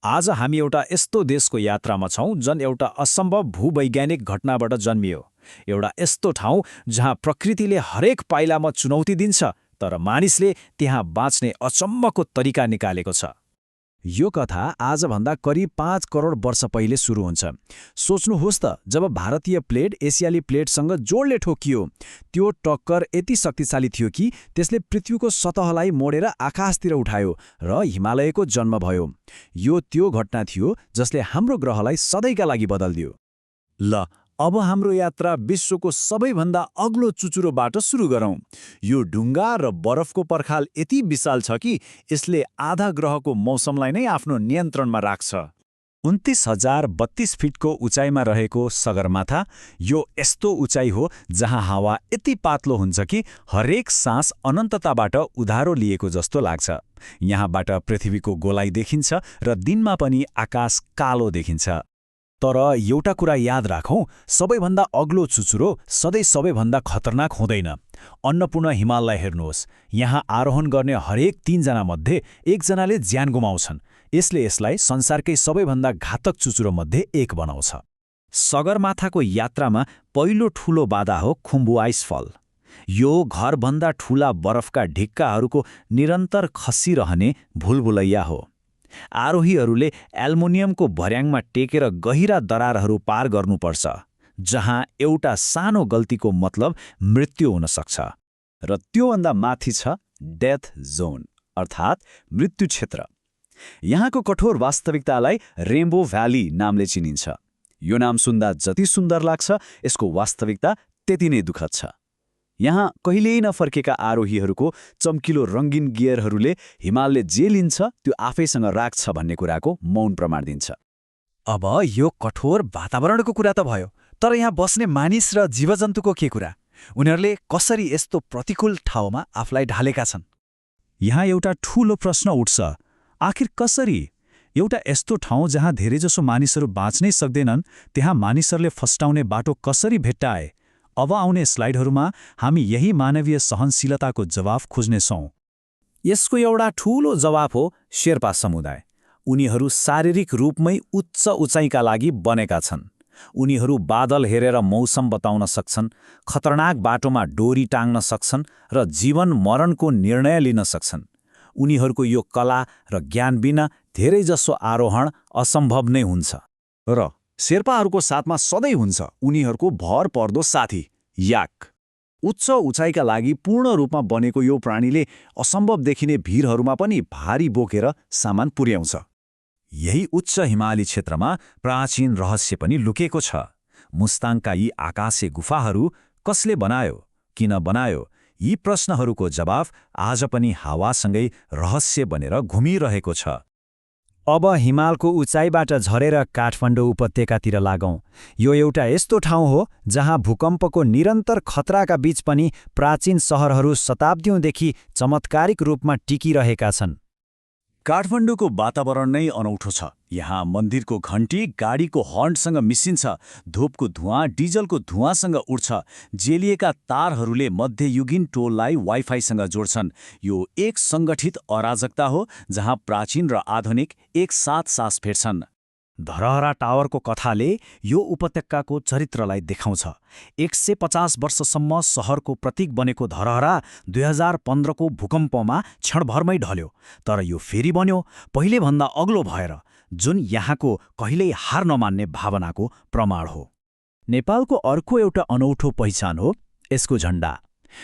आज हामी एउटा यस्तो देशको यात्रामा छौं जुन एउटा असम्भव भूवैज्ञानिक घटनाबाट जन्मियो। एउटा यस्तो ठाउँ जहाँ प्रकृतिले हरेक पाइलामा चुनौती दिन्छ, तर मानिसले त्यहाँ बाँच्ने अचम्मको तरिका निकालेको छ। यो कथा आजभन्दा करिब 5 करोड वर्ष पहिले सुरु हुन्छ। सोच्नुहोस् त, जब भारतीय प्लेट एसियाली प्लेटसँग जोडले ठोकियो, त्यो टक्कर यति शक्तिशाली थियो कि त्यसले पृथ्वीको सतहलाई मोडेर आकाशतिर उठायो र हिमालयको जन्म भयो। यो त्यो घटना थियो जसले हाम्रो ग्रहलाई सधैँका लागि बदल्दियो। ल, अब हाम्रो यात्रा विश्वको सबैभन्दा अग्लो चुचुरोबाट सुरु गरौँ। यो ढुङ्गा र बरफको पर्खाल यति विशाल छ कि यसले आधा ग्रहको मौसमलाई नै आफ्नो नियन्त्रणमा राख्छ। 29,032 फिटको उचाइमा रहेको सगरमाथा यो यस्तो उचाइ हो जहाँ हावा यति पातलो हुन्छ कि हरेक सास अनन्तताबाट उधारो लिएको जस्तो लाग्छ। यहाँबाट पृथ्वीको गोलाइ देखिन्छ र दिनमा पनि आकाश कालो देखिन्छ। तर एउटा कुरा याद राखौँ, सबैभन्दा अग्लो चुचुरो सधैँ सबैभन्दा खतरनाक हुँदैन। अन्नपूर्ण हिमाललाई हेर्नुहोस्, यहाँ आरोहण गर्ने हरेक 3 जनामध्ये 1 जनाले ज्यान गुमाउँछन्। यसले यसलाई संसारकै सबैभन्दा घातक चुचुरोमध्ये एक बनाउँछ। सगरमाथाको यात्रामा पहिलो ठूलो बाधा हो खुम्बु आइसफल। यो घरभन्दा ठूला बरफका ढिक्काहरूको निरन्तर खसिरहने भुलभुलैया हो। आरोहीहरूले एल्युमिनियमको भर्याङमा टेकेर गहिरा दरारहरू पार गर्नुपर्छ, जहाँ एउटा सानो गल्तीको मतलब मृत्यु हुन सक्छ। र त्योभन्दा माथि छ डेथ जोन, अर्थात् मृत्यु क्षेत्र। यहाँको कठोर वास्तविकतालाई रेम्बो भ्याली नामले चिनिन्छ। यो नाम सुन्दा जति सुन्दर लाग्छ, यसको वास्तविकता त्यति नै दुःखद छ। यहाँ कहिल्यै नफर्केका आरोहीहरूको चम्किलो रङ्गीन गियरहरूले हिमालले जे लिन्छ त्यो आफैसँग राख्छ भन्ने कुराको मौन प्रमाण दिन्छ। अब यो कठोर वातावरणको कुरा त भयो, तर यहाँ बस्ने मानिस र जीवजन्तुको के कुरा? उनीहरूले कसरी यस्तो प्रतिकूल ठाउँमा आफूलाई ढालेका छन्? यहाँ एउटा ठूलो प्रश्न उठ्छ, आखिर कसरी? एउटा यस्तो ठाउँ जहाँ धेरैजसो मानिसहरू बाँच्नै सक्दैनन्, त्यहाँ मानिसहरूले फस्टाउने बाटो कसरी भेट्टाए? अब आउने स्लाइडहरूमा हामी यही मानवीय सहनशीलताको जवाफ खोज्नेछौँ। यसको एउटा ठूलो जवाफ हो शेर्पा समुदाय। उनीहरू शारीरिक रूपमै उच्च उचाइका लागि बनेका छन्। उनीहरू बादल हेरेर मौसम बताउन सक्छन्, खतरनाक बाटोमा डोरी टाङ्न सक्छन् र जीवन मरणको निर्णय लिन सक्छन्। उनीहरूको यो कला र ज्ञान बिना धेरैजसो आरोहण असम्भव नै हुन्छ। र शेर्पाहरूको साथमा सधैँ हुन्छ उनीहरूको भर पर्दो साथी याक। उच्च उचाइका लागि पूर्ण रूपमा बनेको यो प्राणीले असम्भव देखिने भिरहरूमा पनि भारी बोकेर सामान पुर्याउँछ। यही उच्च हिमाली क्षेत्रमा प्राचीन रहस्य पनि लुकेको छ। मुस्ताङका यी आकाशे गुफाहरू कसले बनायो, किन बनायो? यी प्रश्नहरूको जवाफ आज पनि हावासँगै रहस्य बनेर घुमिरहेको छ। अब हिमालको उचाइबाट झरेर काठमाडौँ उपत्यकातिर लागौँ। यो एउटा यस्तो ठाउँ हो जहाँ भूकम्पको निरन्तर खतराका बीच पनि प्राचीन सहरहरू शताब्दीौँदेखि चमत्कारिक रूपमा टिकिरहेका छन्। काठमाडौँको वातावरण नै अनौठो छ। यहाँ मन्दिरको घन्टी गाडीको हर्नसँग मिसिन्छ, धूपको धुवाँ डिजलको धुवाँसँग उड्छ, जेलिएका तारहरूले मध्ययुगीन टोललाई वाइफाईसँग जोड्छन्। यो एक सङ्गठित अराजकता हो जहाँ प्राचीन र आधुनिक एकसाथ सास फेर्छन्। धरहरा टावरको कथाले यो उपत्यकाको चरित्रलाई देखाउँछ। 150 वर्षसम्म सहरको प्रतीक बनेको धरहरा 2015 को भूकम्पमा क्षणभरमै ढल्यो, तर यो फेरि बन्यो पहिलेभन्दा अग्लो भएर, जुन यहाँको कहिल्यै हार नमान्ने भावनाको प्रमाण हो। नेपालको अर्को एउटा अनौठो पहिचान हो यसको झण्डा।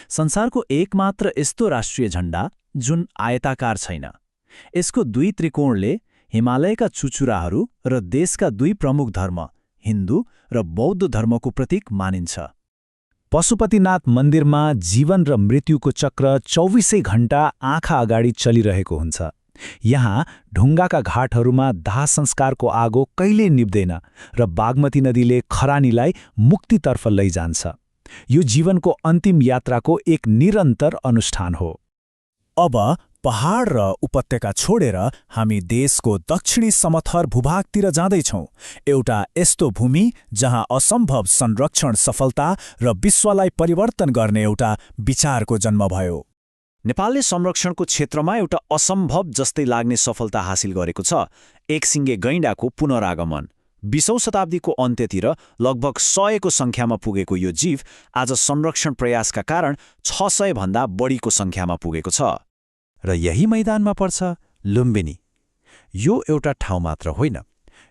संसारको एकमात्र यस्तो राष्ट्रिय झण्डा जुन आयताकार छैन। यसको 2 त्रिकोणले हिमालयका चुचुराहरू र देशका 2 प्रमुख धर्म, हिन्दू र बौद्ध धर्मको प्रतीक मानिन्छ। पशुपतिनाथ मन्दिरमा जीवन र मृत्युको चक्र 24 घण्टा आँखा अगाडि चलिरहेको हुन्छ। यहाँ ढुङ्गाका घाटहरूमा दाह संस्कारको आगो कहिल्यै निप्दैन र बागमती नदीले खरानीलाई मुक्तितर्फ लैजान्छ। यो जीवनको अन्तिम यात्राको एक निरन्तर अनुष्ठान हो। अब पहाड र उपत्यका छोडेर हामी देशको दक्षिणी समथर भूभागतिर जाँदैछौँ। एउटा यस्तो भूमि जहाँ असम्भव संरक्षण सफलता र विश्वलाई परिवर्तन गर्ने एउटा विचारको जन्म भयो। नेपालले संरक्षणको क्षेत्रमा एउटा असम्भव जस्तै लाग्ने सफलता हासिल गरेको छ। एकसिङ्गे गैंडाको पुनरागमन। 20औं शताब्दीको अन्त्यतिर लगभग 100को सङ्ख्यामा पुगेको यो जीव आज संरक्षण प्रयासका कारण 600 भन्दा बढीको सङ्ख्यामा पुगेको छ। र यही मैदानमा पर्छ लुम्बिनी। यो एउटा ठाउँ मात्र होइन,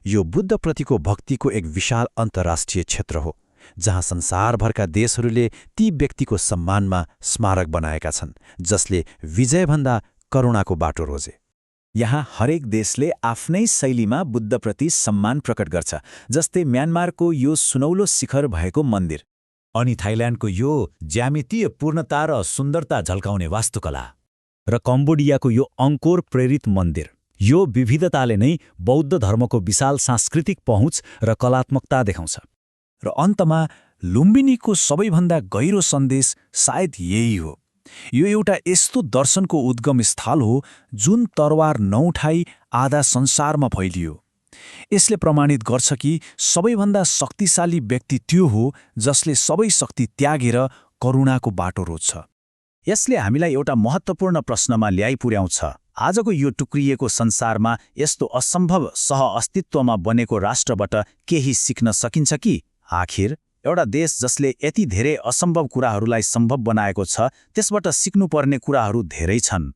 यो बुद्धप्रतिको भक्तिको एक विशाल अन्तर्राष्ट्रिय क्षेत्र हो, जहाँ संसारभरका देशहरूले ती व्यक्तिको सम्मानमा स्मारक बनाएका छन् जसले विजयभन्दा करुणाको बाटो रोजे। यहाँ हरेक देशले आफ्नै शैलीमा बुद्धप्रति सम्मान प्रकट गर्छ, जस्तै म्यानमारको यो सुनौलो शिखर भएको मन्दिर, अनि थाइल्याण्डको यो ज्यामितीय पूर्णता र सुन्दरता झल्काउने वास्तुकला, र कम्बोडियाको यो अङ्कोर प्रेरित मन्दिर। यो विविधताले नै बौद्ध धर्मको विशाल सांस्कृतिक पहुँच र कलात्मकता देखाउँछ। र अन्तमा लुम्बिनीको सबैभन्दा गहिरो सन्देश सायद यही हो। यो एउटा यस्तो दर्शनको उद्गम स्थल हो जुन तरवार नउठाई आधा संसारमा फैलियो। यसले प्रमाणित गर्छ कि सबैभन्दा शक्तिशाली व्यक्ति त्यो हो जसले सबै शक्ति त्यागेर करुणाको बाटो रोज्छ। यसले हामीलाई एउटा महत्त्वपूर्ण प्रश्नमा ल्याइ पुर्याउँछ। आजको यो टुक्रिएको संसारमा यस्तो असम्भव सह-अस्तित्वमा बनेको राष्ट्रबाट केही सिक्न सकिन्छ कि? आखिर एउटा देश जसले यति धेरै असम्भव कुराहरूलाई सम्भव बनाएको छ, त्यसबाट सिक्नुपर्ने कुराहरू धेरै छन्।